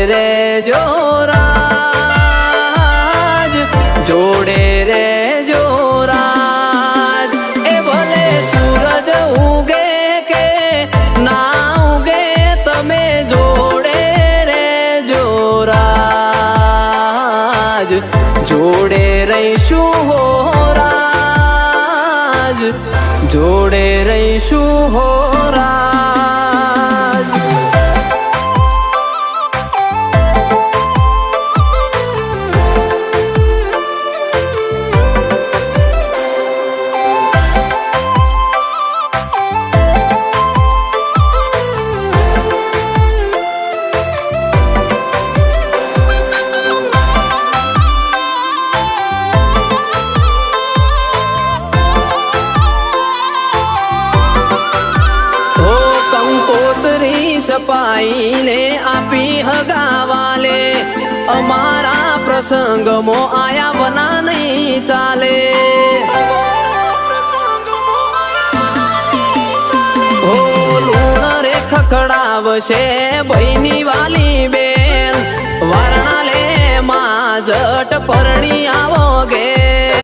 रे जोराज, जोड़े रे जोराज। ए भले सूरज उगे के ना उगे तमे जोड़े रे जोराज, जोड़े रहीशु हो राज, जोड़े रहीशु हो राज। सपाई ने आपी हगावाले, अमारा प्रसंग मो आया बना नहीं चाले। हो लूण रे खखडावशे बहिनी वाली बेल, वारणाले माझट परणी आवो गे।